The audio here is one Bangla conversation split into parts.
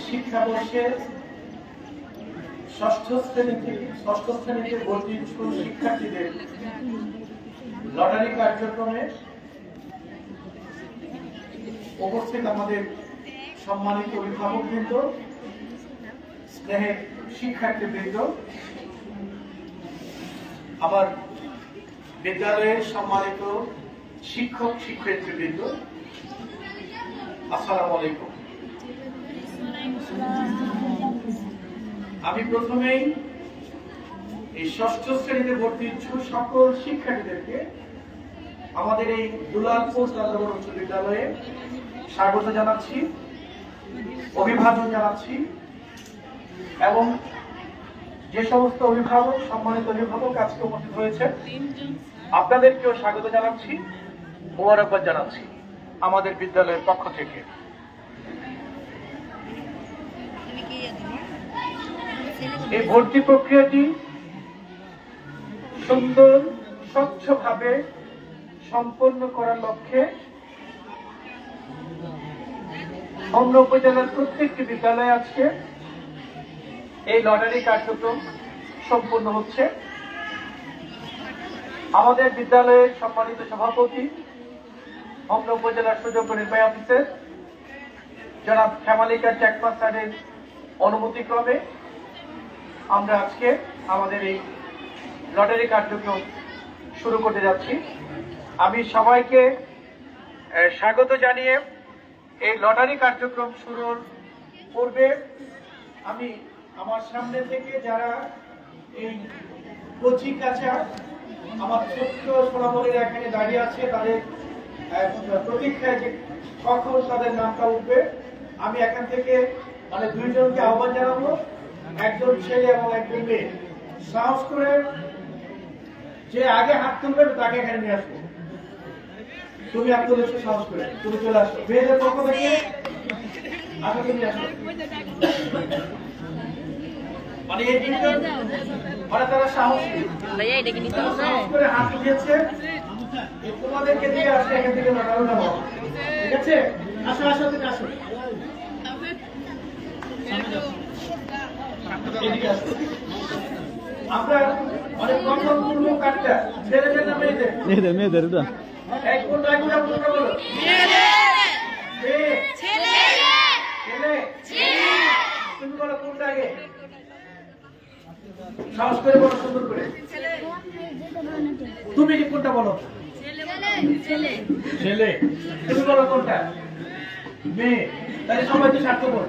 শিক্ষাবর্ষের ষষ্ঠ শ্রেণীতে ভর্তি ইচ্ছুক শিক্ষার্থীদের লটারি কার্যক্রমে উপস্থিত আমাদের সম্মানিত অভিভাবকবৃন্দ, স্নেহের শিক্ষার্থীবৃন্দ, আমার বিদ্যালয়ের সম্মানিত শিক্ষক শিক্ষার্থীবৃন্দ, আসসালামু আলাইকুম। আমি প্রথমেই এই ষষ্ঠ শ্রেণীতে ভর্তি ইচ্ছুক সকল শিক্ষার্থীদেরকে আমাদের এই দুলালপুর চাঁদাবর উচ্চ বিদ্যালয়ে স্বাগত জানাচ্ছি, অভিবাদন জানাচ্ছি এবং যে সমস্ত অভিভাবক, সম্মানিত অভিভাবক আজকে উপস্থিত হয়েছে আপনাদেরকেও স্বাগত জানাচ্ছি, মোবারকবাদ জানাচ্ছি আমাদের বিদ্যালয়ের পক্ষ থেকে। এই ভর্তি প্রক্রিয়াটি সুন্দর স্বচ্ছভাবে সম্পন্ন করার লক্ষ্যে হোমনা উপজেলার প্রত্যেকটি বিদ্যালয়ে আজকে এই লটারি কার্যক্রম সম্পন্ন হচ্ছে। আমাদের বিদ্যালয়ের সম্মানিত সভাপতি, হোমনা উপজেলার সুযোগ্য নির্বাহী অফিসার জনাব শ্যামালিকা চেকমা স্যারের অনুমতিক্রমে আমরা আজকে আমাদের এই লটারি কার্যক্রম শুরু করতে যাচ্ছি। আমি সবাইকে স্বাগত জানিয়ে এই লটারি কার্যক্রম শুরুর পূর্বে আমি আমার সামনে থেকে যারা এই কচি কাঁচা আমার ছোট্ট সোনামণিরা এখানে দাঁড়িয়ে আছে, তাদের প্রতীক্ষায় যে কখন তাদের নামটা উঠবে, আমি এখান থেকে দুইজনকে আহ্বান জানাবো, একজন ছেলে এবং একজন মেয়ে। সাহস করে যে আগে হাত তুলবে তাকে এখানে নিয়ে আসবো। তুমি হাত তুলেছো, সাহস করে তুমি চলে আসো। মেয়েদের পক্ষ থেকে আসো, তুমি আসো। এই তিনজন তারা সাহসী, সাহস করে হাত তুলেছে, তোমাদেরকে দিয়ে আসলে এখান থেকে লটারি নেবো, ঠিক আছে? আসো আসো, তুমি আসো, আমরা অনেক প্রথম পূর্ব কাটটা ছেলেদের না মেয়েদের? মেয়েদের। এক কোনটা বলো। তুমি বলো কোনটা আগে? সাহস করে বলো, সুন্দর করে। তুমি কি কোনটা বলো? ছেলে। তুমি বলো কোনটা? মেয়ে। তাহলে সবাই তো স্বার্থপর,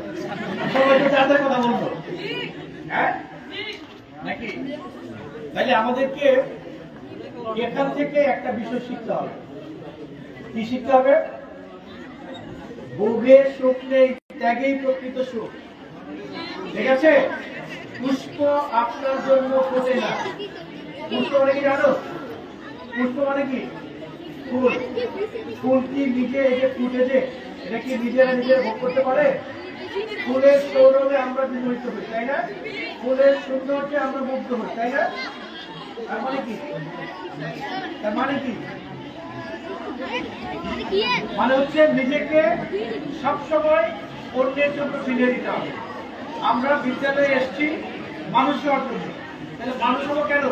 সবাই তো যাদের কথা বলতো, হ্যাঁ নাকি? তাহলে আমাদেরকে এখান থেকে একটা বিষয় শিখতে হবে। কি শিখতে হবে? ভোগের সুখ নেই, ত্যাগেই প্রকৃত সুখ। ঠিক আছে? পুষ্প আপনার জন্য ফোটে না। পুষ্প মানে কি জানো? পুষ্প মানে কি? ফুল। ফুল কি নিজে এসে ফুটেছে? এটা কি নিজেরা ভোগ করতে পারে? ফুলের সৌরভে আমরা বিমোহিত হই, তাই না? ফুলের সৌন্দর্যে আমরা মুগ্ধ হই, তাই না? তার মানে কি? মানে হচ্ছে নিজেকে সবসময় অন্যের জন্য ফিরিয়ে দিতে হবে। আমরা বিদ্যালয়ে এসেছি মানুষ হওয়ার জন্য। তাহলে মানুষ হবো কেন?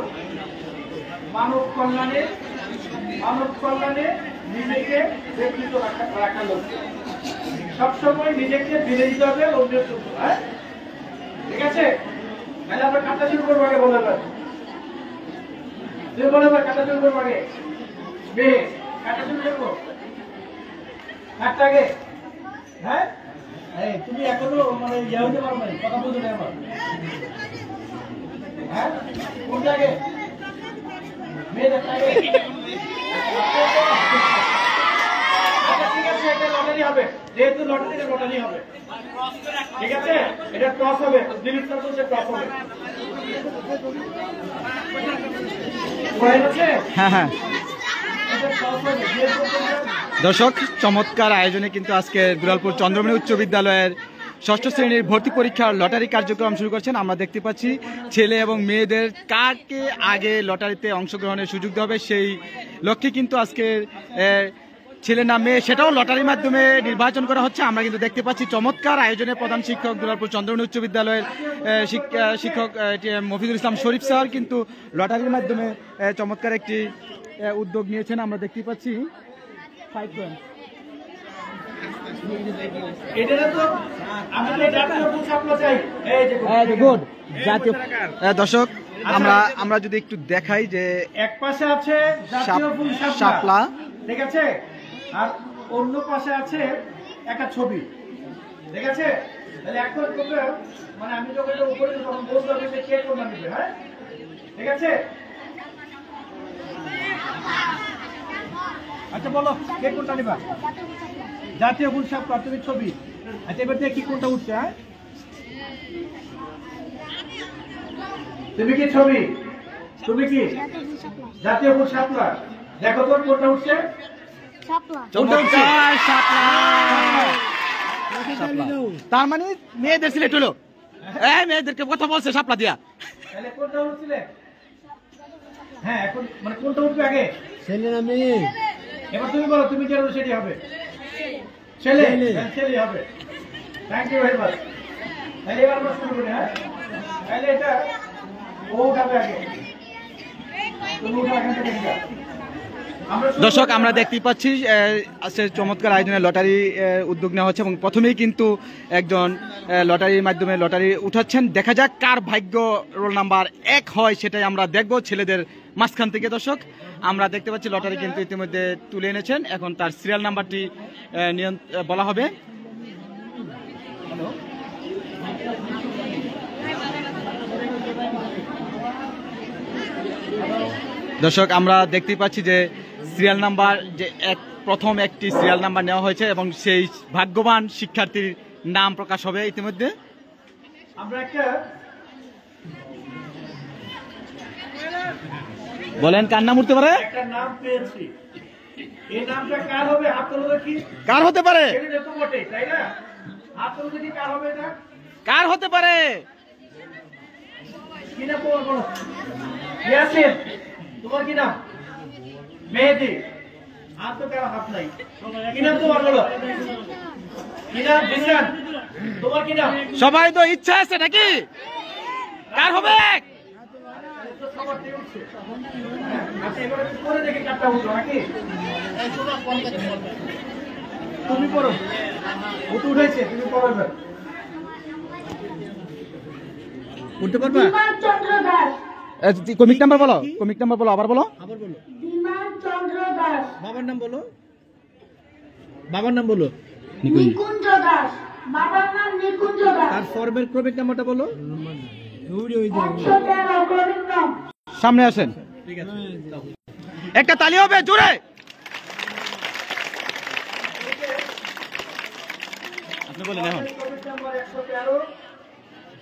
মানব কল্যাণে নিজেকে ব্যক্তিত্ব রাখার লক্ষ্যে সবসময় নিজেকে ফিরে দিতে হবে অন্যের জন্য, হ্যাঁ? ঠিক আছে? তাহলে আমরা কাটা শুরু করবো আগে, বলে কাটা শুরু করবো আগে। মেয়ে কাটা শুরু করবো কাটটা আগে, হ্যাঁ? তুমি এখনো ইয়ে হতে পারো না, কথা বলতে নেই আমার, হ্যাঁ? কোনটা আগে? মেয়েদের আগে। আচ্ছা ঠিক আছে, এটা লটারি হবে, যেহেতু লটারি হবে, ঠিক আছে? এটা টস হবে, দিলীপ স্যার বলছে টস হবে। হ্যাঁ। দর্শক, চমৎকার আয়োজনে কিন্তু আজকে দুলালপুর চন্দ্রমণি উচ্চ বিদ্যালয়ের ষষ্ঠ শ্রেণীর ভর্তি পরীক্ষার লটারি কার্যক্রম শুরু করছেন। আমরা দেখতে পাচ্ছি ছেলে এবং মেয়েদের কাকে আগে লটারিতে অংশগ্রহণের সুযোগ দেওয়া হবে সেই লক্ষ্যে কিন্তু আজকে ছেলে না মেয়ে সেটাও লটারির মাধ্যমে নির্বাচন করা হচ্ছে। আমরা কিন্তু দেখতে পাচ্ছি চমৎকার আয়োজনে প্রধান শিক্ষক দুলালপুর চন্দ্রমণি উচ্চ বিদ্যালয়ের শিক্ষক মফিজুল ইসলাম শরীফ স্যার কিন্তু লটারির মাধ্যমে চমৎকার একটি উদ্যোগ নিয়েছেন। আমরা দেখতে পাচ্ছি দর্শক আমরা যদি একটু দেখাই যে এক পাশে আছে জাতীয় ফুল শাপলা, ঠিক আছে, আর অন্য পাশে আছে একটা ছবি, ঠিক আছে। তাহলে এখন তোমরা মানে আমি যখন এটা উপরে তখন বলতে হবে যে কে কোনটা নেবে, হ্যাঁ, ঠিক আছে। আচ্ছা বলো কে কোনটা নেবা? জাতীয় ফুল শাপলা, তুমি ছবি। আচ্ছা এবার দেখি কোনটা উঠছে। হ্যাঁ, তুমি কি ছবি? তুমি কি জাতীয় ফুল শাপলা? দেখো তোর কোনটা উঠছে? তার মানে মেয়েদের সিলেক্ট হলো, মেয়েদেরকে কথা বলছে শাপলা দিয়া। তাহলে কোনটা উঠছিলে? হ্যাঁ, এখন মানে কোনটা উঠবে আগে? ছেলে না মেয়ে? এবার তুমি বলো, তুমি যেটা সেটি হবে। ছেলে, ছেলে হবে। Thank you very much. তাহলে এবার আমরা শুরু করি। হ্যাঁ, তাহলে এটা ও উঠাবে আগে। তুমি উঠা এখান থেকে নিয়ে। দর্শক আমরা দেখতে পাচ্ছি চমৎকার আয়োজনে লটারি উদ্যোগ নেওয়া হচ্ছে এবং প্রথমেই কিন্তু একজন লটারির মাধ্যমে লটারি উঠাচ্ছেন। দেখা যাক কার ভাগ্য রোল নাম্বার 1 হয়, সেটাই আমরা দেখব ছেলেদের মাঝখান থেকে। দর্শক আমরা দেখতে পাচ্ছি লটারি কিন্তু ইতিমধ্যে তুলে এনেছেন, এখন তার সিরিয়াল নাম্বারটি বলা হবে। দর্শক আমরা দেখতে পাচ্ছি যে সিরিয়াল নাম্বার যে প্রথম একটি সিরিয়াল নাম্বার নেওয়া হয়েছে এবং সেই ভাগ্যবান শিক্ষার্থীর নাম প্রকাশ হবে ইতিমধ্যে। আমরা একটা বলেন কার নাম উঠতে পারে? একটা নাম পেয়েছি, এই নামটা কার হবে? হাত তোলো দেখি। কার হতে পারে? ছেলেটা তো বটে, তাই না? হাত তোলো দেখি কার হবে এটা? কার হতে পারে? কি নাম তোমার? বলো। ইয়াসিন, তোমার কি নাম? মেহেদি। আর তো কারো হাত নাই। কি নাম তোমার? বলো। কি নাম? জিসান। তোমার কি নাম? সবাই তো ইচ্ছা আছে নাকি? কার হবে? আচ্ছা এবারে করে দেখি কারটা উঠলো নাকি? তুমি পড়ো। ও তো উঠেছে, তুমি পড়ো এবার। উঠতে পারবা? বিমান চন্দ্র দাস। কমিক নাম্বার বলো, কমিক নাম্বার বলো, আবার বলো। আবার বলো। বিমান চন্দ্র দাস। বাবার নাম বলো। বাবার নাম বলো। নিকুঞ্জ দাস। বাবার নাম নিকুঞ্জ দাস। আর ফর্মের ক্রমিক নাম্বারটা বলো। 113 ক্রমিক নাম। সামনে আসেন, ঠিক আছে। একটা তালি হবে জোরে। আপনি বলেন এখন। নাম্বার 113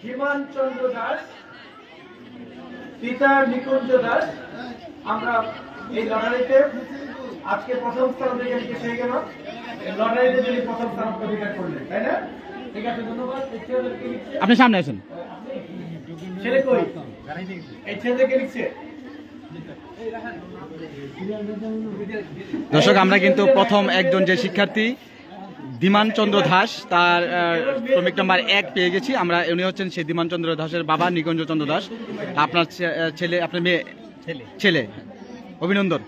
বিমান চন্দ্র দাস, পিতা নিকুঞ্জ দাস। আমরা এই লটারিতে আজকে প্রথম স্থান অধিকার হয়ে গেল। লটারিতে যদি প্রথম স্থান অধিকার করলেন, তাই না? ঠিক আছে, ধন্যবাদ। আপনি সামনে আসেন। ছেলে কই? এই ছেলেকে লিখছে। দর্শক আমরা কিন্তু প্রথম একজন যে শিক্ষার্থী ধীমান চন্দ্র দাস তার ক্রমিক নাম্বার 1 পেয়ে গেছি আমরা। উনি হচ্ছেন সেই ধীমান চন্দ্র দাসের বাবা নিকুঞ্জ চন্দ্র দাস। আপনার ছেলে, আপনার মেয়ে, ছেলে, অভিনন্দন।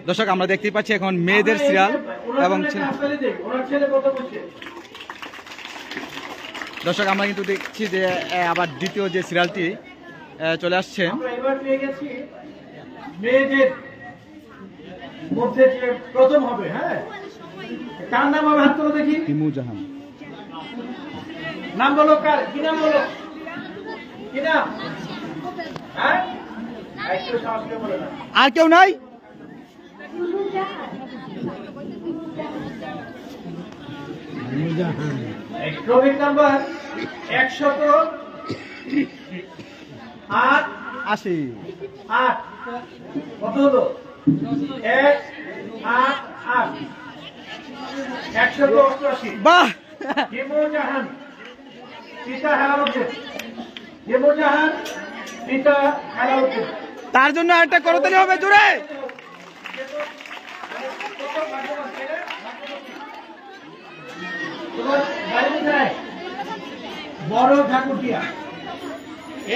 দর্শক আমরা দেখতে পাচ্ছি এখন মেয়েদের সিরিয়াল এবং দর্শক আমরা কিন্তু দেখছি যে আবার দ্বিতীয় যে সিরিয়ালটি চলে আসছে। আমরা এবার পেয়ে গেছি মেয়েদের মধ্যে যে প্রথম হবে। হ্যাঁ, কার নাম হবে? হাত তোলো দেখি। হিমু জাহান। নাম বলো কার? কি নাম বলো? কি নাম? হ্যাঁ, একটু সাহস করে বলে না। আর কেউ নাই? ক্রমিক নাম্বার 108। কত হলো? 188। 188। বাহ! হিমু জাহান, পিতা হেলালুদ্দিন। হিমু জাহান, পিতা হেলালুদ্দিন। তার জন্য একটা করতালি হবে জোরে। তোমার বাড়ি কোথায়? বড় ঘাগুটিয়া।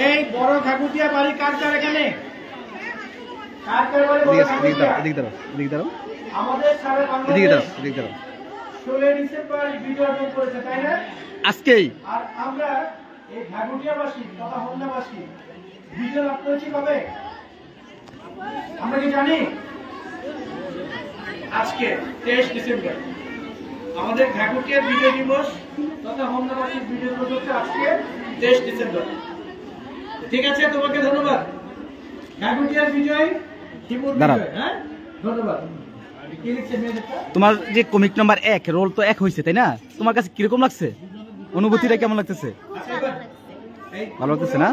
এই বড় ঘাগুটিয়া বাড়ি কার কার এখানে? কার কার বাড়ি বড় ঘাগুটিয়া? আমাদের সারা বাংলাদেশ 16 ডিসেম্বর ভিডিও আপলোড করেছে, তাই না? আজকেই আর আমরা এই ঘাগুটিয়াবাসী তথা হোমনাবাসী ভিডিও লাভ করেছি কবে? আমরা কি জানি? আজকে 23 ডিসেম্বর আমাদের ঘাগুটিয়ার বিজয় দিবস তথা হোমনাবাসীর বিজয় দিবস হচ্ছে আজকে 23 ডিসেম্বর। ঠিক আছে, তোমাকে ধন্যবাদ। ঘাগুটিয়ার বিজয়, হিমুর বিজয়। হ্যাঁ, ধন্যবাদ। কি লিখছে মেয়েদেরটা? তোমার যে কমিক নাম্বার 1 রোল তো 1 হয়েছে, তাই না? তোমার কাছে কিরকম লাগছে? অনুভূতিটা কেমন লাগতেছে? আচ্ছা, এবার ভালো লাগতেছে না?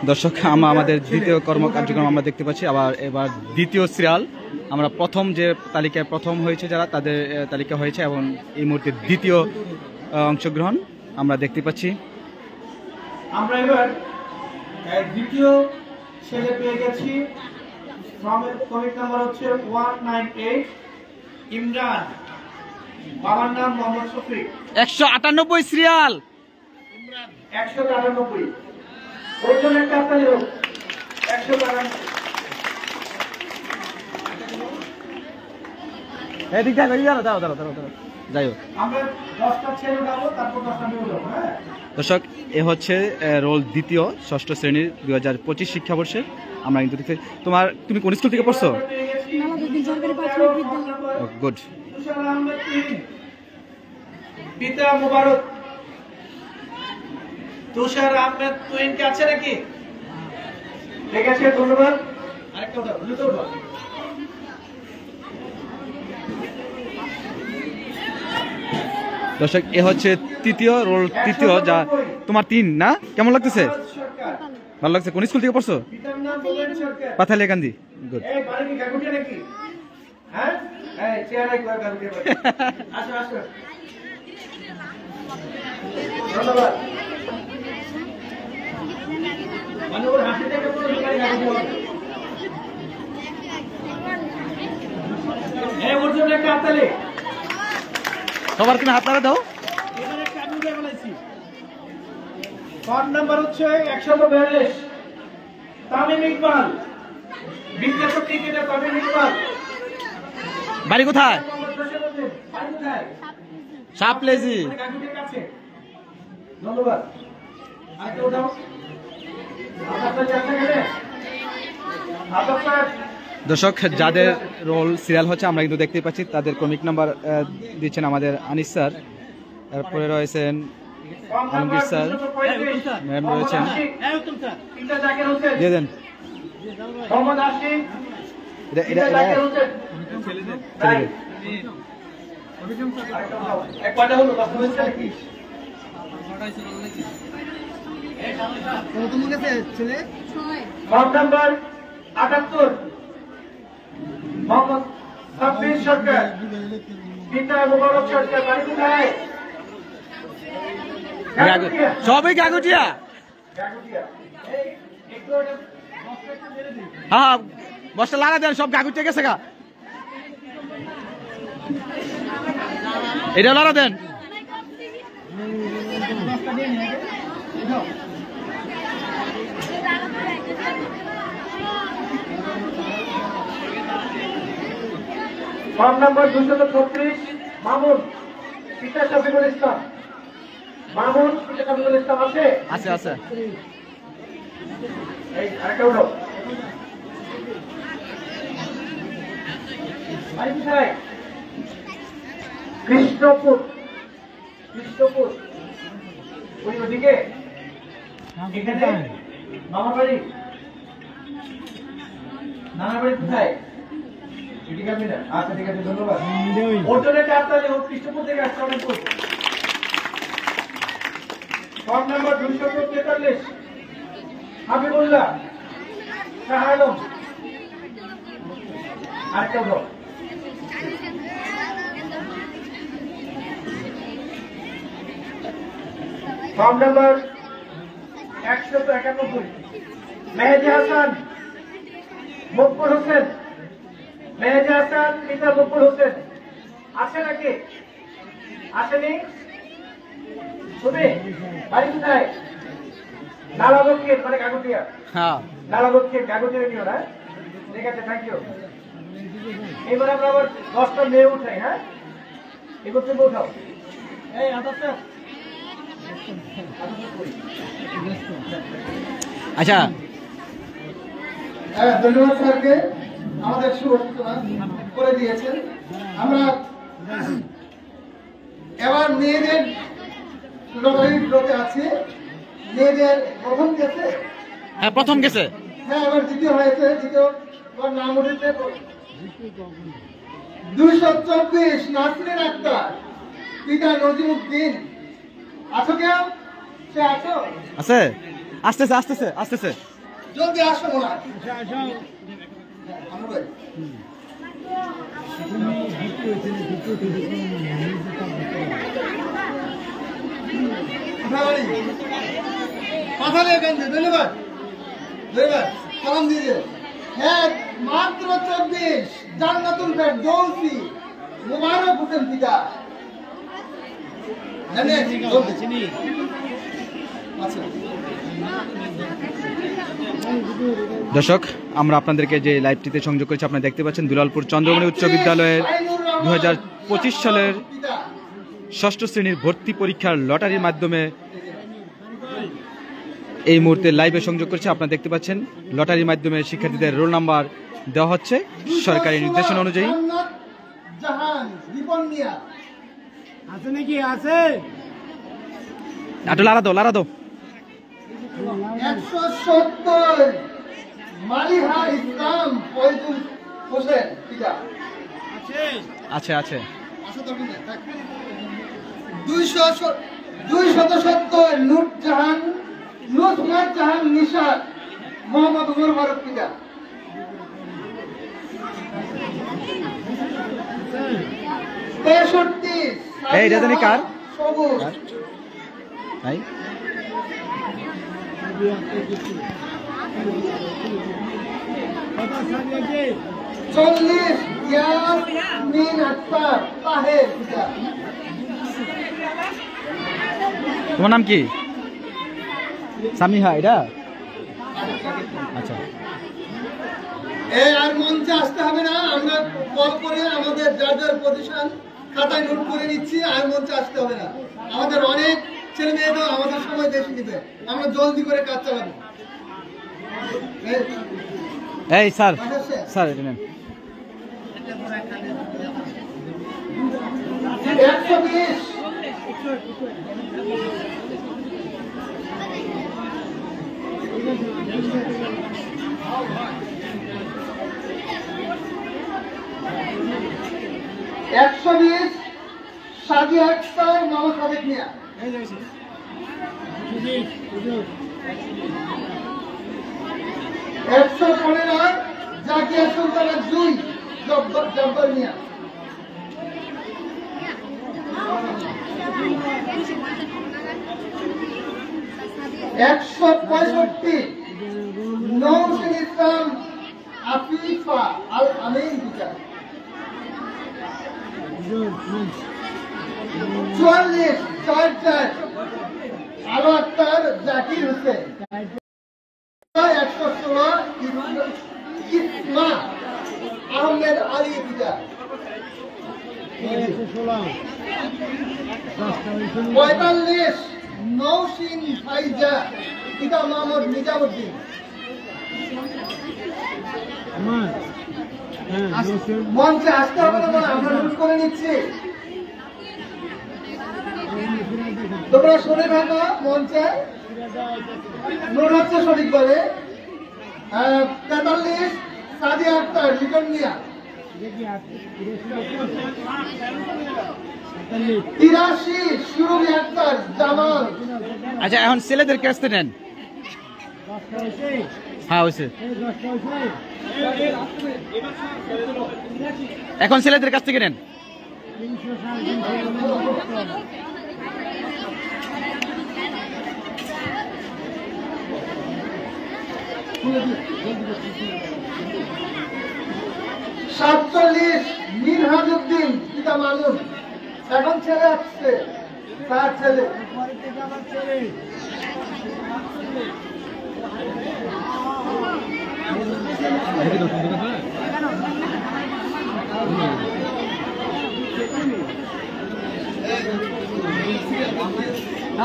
দর্শক, আমাদের দ্বিতীয় কার্যক্রম আমরা দেখতে পাচ্ছি। এবার দ্বিতীয় সিরিয়াল, আমরা প্রথম যে তালিকায় প্রথম হয়েছে যারা, তাদের তালিকা হয়েছে এবং এই মুহূর্তে দ্বিতীয় অংশগ্রহণ আমরা দেখতে পাচ্ছি। আমরা এবার দ্বিতীয় ছেলে পেয়ে গেছি। কমিক নাম্বার হচ্ছে 198, ইমরান। বাবার নাম মোহাম্মদ শফিক। 198 সিরিয়াল। 198 ওর জন্য একটা আপনাদের 198। যাই হোক, আমরা 10টা ছেলে উঠাবো, তারপর 10টা মেয়ে উঠাবো। হ্যাঁ, দর্শক, এ হচ্ছে রোল দ্বিতীয়, ষষ্ঠ শ্রেণীর 2025 শিক্ষাবর্ষের। আমরা কিন্তু দেখতে, তুমি কোন স্কুল থেকে পড়ছো? গুড। পিতা মুবারক। তুষার আহমেদ তুহিন কে আছে নাকি? ঠিক আছে, ধন্যবাদ। আরেকটা উঠাও, দুটো উঠাও। দর্শক, এ হচ্ছে তৃতীয় রোল, তৃতীয়, যা তোমার 3 না? কেমন লাগতেছে? ভালো লাগছে। কোন স্কুল থেকে পড়ছো? পিতার নাম বলেন সরকার। পাথালিয়াকান্দি। গুড। এই বাড়ি কি গাগুটিয়া নাকি? হ্যাঁ, এই চেয়ারে কয় গাগুটিয়া বাড়ি। আসো আসো, ধন্যবাদ। মানুষ হাসি থেকে পুরো বাড়ি গাগুটিয়া হবে। এই ওর জন্য একটা হাততালি। সবার কিনা হাত তারা দাও। এখানে একটা গাগুটিয়া বানাইছি। কার্ড নাম্বার হচ্ছে 142, তামিম ইকবাল। বিখ্যাত ক্রিকেটার তামিম ইকবাল। বাড়ি কোথায়? বাড়ি কোথায়? সাপলেজি। গাগুটিয়ার কাছে। ধন্যবাদ। আরেকটা উঠাও। আপনার চারটা গেলে আপনার দর্শক, যাদের রোল সিরিয়াল হচ্ছে আমরা কিন্তু দেখতে পাচ্ছি, তাদের কমিক নাম্বার দিচ্ছেন আমাদের আনিস স্যার, তারপরে রয়েছেন আলমগীর স্যার, ম্যাম রয়েছেন, দিয়ে দেন। মোহাম্মদ আশিক, কয়টা হলো? ফর্ম নাম্বার 78, মোহাম্মদ সাব্বির সরকার। পিতা মুবারক সরকার। বাড়ি কোথায়? সবই গাগুটিয়া। হ্যাঁ, বসটা লাগা দেন, সব গাগুটিয়া গেছে গা। এটা লড়া দেন। Form number 236, Mamun. পিতা শফিকুল ইসলাম। মামুন, পিতা শফিকুল ইসলাম আছে? আছে আছে। এই আরেকটা উঠো। বাড়ি কোথায়? কৃষ্ণপুর। কৃষ্ণপুর ওই ওদিকে। এখানে মামার বাড়ি। নানার বাড়ি কোথায়? এদিকে আপনি না? আচ্ছা, ঠিক আছে, ধন্যবাদ। ওর জন্য একটা হাততালি। ও কৃষ্ণপুর থেকে আসছে অনেকক্ষণ। Form number 243, Habibullah Shah Alam. আরেকটা উঠো। Form number 191, Mehedi Hasan, Maqbool Hossain. মেহেদি হাসান পিতা মকবুল হোসেন আছে নাকি? আসেনি? তুমি বাড়ি কোথায়? নালা দক্ষিণ মানে গাগুটিয়া। হ্যাঁ নালা দক্ষিণ গাগুটিয়া নিও না। ঠিক আছে, থ্যাংক ইউ। এবার আমরা আবার 10টা মেয়ে উঠাই। হ্যাঁ, এবার তুমি উঠাও। এই আদর্শ আচ্ছা ধন্যবাদ স্যারকে আমাদের শুভসূচনা করে দিয়েছেন। আমরা এবার মেয়েদের লটারি ড্রতে আছে। মেয়েদের প্রথম গেছে, হ্যাঁ প্রথম গেছে। হ্যাঁ এবার দ্বিতীয় হয়েছে। দ্বিতীয় নাম উঠেছে 224 নাসরিন আক্তার, পিতা নজিমুদ্দিন। আছো কেউ? সে আছো? আছে, আসতেছে আসতেছে আসতেছে। জলদি আসো মোনা। আমরা ভাই কথা নিয়ে কেন্দ্রে ধন্যবাদ ধন্যবাদ সালাম দিয়ে। হ্যাঁ মাত্র 24 জান্নাতুল ফেরদৌসি মুবারক হোসেন পিতা। দর্শক আমরা আপনাদেরকে যে লাইভটিতে সংযোগ করেছি আপনারা দেখতে পাচ্ছেন দুলালপুর চন্দ্রমণি উচ্চ বিদ্যালয়ের 2025 সালের ষষ্ঠ শ্রেণীর ভর্তি পরীক্ষার লটারির মাধ্যমে এই মুহূর্তে লাইভে সংযোগ করছে। আপনারা দেখতে পাচ্ছেন লটারির মাধ্যমে শিক্ষার্থীদের রোল নাম্বার দেওয়া হচ্ছে সরকারি নির্দেশনা অনুযায়ী। আছে নাকি? আছে একটু লারা দাও লারা দাও। 170 মালিহা ইসলাম ফয়জুল হোসেন পিতা। আছে আছে 270 নুসরাত জাহান নিশাত মোহাম্মদ উমর ফারুক পিতা। 63 এই রাজনী কার? সবুজ। ভাই 40 ইয়াসমিন আক্তার তাহের পিতা। তোমার নাম কি? সামিহা এটা? আচ্ছা আর মঞ্চে আসতে হবে না, আমরা কল করে আমাদের যার যার পজিশন খাতায় নোট করে নিচ্ছি। আর মঞ্চে আসতে হবে না, আমাদের অনেক ছেলে মেয়েদের আমাদের সময় বেশি দিবে, আমরা জলদি করে কাজ চালাবো। এই স্যার স্যার এটা নেন। 120 সাদিয়া আক্তার মোহাম্মদ সাদেক মিয়া। 115 জাকিয়া সুলতানা জুই জব্বার মিয়া। 165 নওশিন ইসলাম আফিফা আল আমিন পিতা। 44 4 আলো আক্তার জাকির হোসেন। 116 ইসমা আহমেদ আলী পিতা। 45 নওশিন ফাইজা পিতা মোহাম্মদ নিজামুদ্দিন। মঞ্চে আসতে হবে না, আমরা নোট করে নিচ্ছি, তোমরা শুনে থাকো। মঞ্চে নোট হচ্ছে সঠিকভাবে। 43 সাদিয়া আক্তার লিটন মিয়া। 83 সুরভি আক্তার জামাল। আচ্ছা এখন ছেলেদের কাছ থেকে নেন। হ্যাঁ হয়েছে, এখন ছেলেদের কাছ থেকে নেন। মেহাজুদ্দিন পিতা মামুন, এখন ছেলে আসছে, তার ছেলে।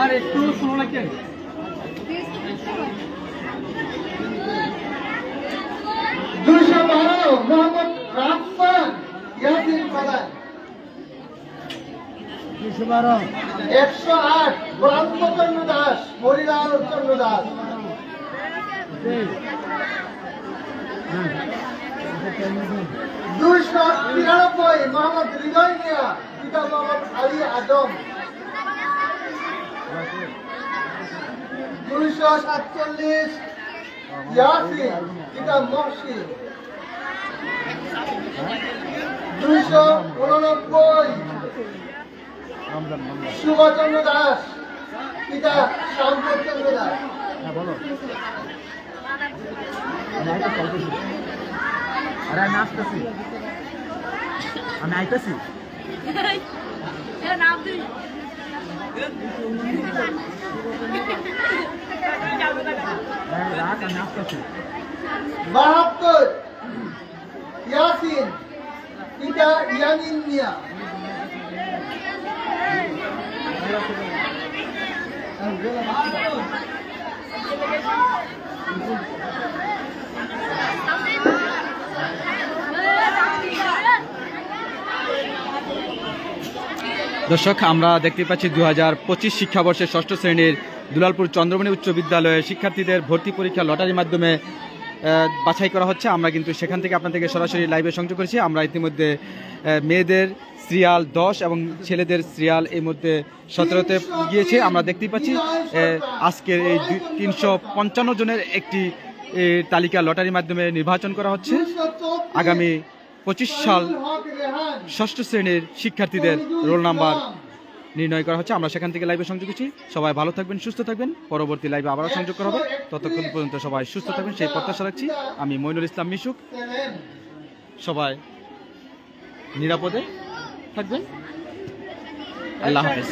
আর একটু শোনো না কেন 212 মোহাম্মদ রাফসান ইয়াসিন পালান। 108 ব্রহ্মচন্দ্র দাস, হরিলাল চন্দ্র দাস। 293 মোহাম্মদ হৃদয় মিয়া, পিতা মোহাম্মদ আলী আজম। 247 ইয়াসিন, পিতা মহসিন। 289 সুভাচন্দ্র দাস, পিতা শ্যামচন্দ্র দাস। আরে আমি আসতেছি, আমি আইতেছি। বাহাত্তর ইয়াসিন, পিতা ইয়ামিন মিয়া। দর্শক, আমরা দেখতে পাচ্ছি 2025 শিক্ষাবর্ষের 6ষ্ঠ শ্রেণীর দুলালপুর চন্দ্রমণি উচ্চ বিদ্যালয়ের শিক্ষার্থীদের ভর্তি পরীক্ষা লটারির মাধ্যমে বাছাই করা হচ্ছে। আমরা কিন্তু সেখান থেকে আপনাদেরকে সরাসরি লাইভে সংযোগ করেছি। আমরা ইতিমধ্যে মেয়েদের সিরিয়াল 10 এবং ছেলেদের সিরিয়াল এই মধ্যে 17তে গিয়েছে। আমরা দেখতেই পাচ্ছি আজকের এই 355 জনের একটি তালিকা লটারির মাধ্যমে নির্বাচন করা হচ্ছে। আগামী 25 সাল 6ষ্ঠ শ্রেণীর শিক্ষার্থীদের রোল নাম্বার নির্ণয় করা হচ্ছে। আমরা সেখান থেকে লাইভে সংযোগ করছি। সবাই ভালো থাকবেন, সুস্থ থাকবেন। পরবর্তী লাইভে আবারও সংযোগ করা হবে। ততক্ষণ পর্যন্ত সবাই সুস্থ থাকবেন সেই প্রত্যাশা রাখছি। আমি মইনুল ইসলাম মিশুক। সবাই নিরাপদে থাকবেন। আল্লাহ হাফেজ।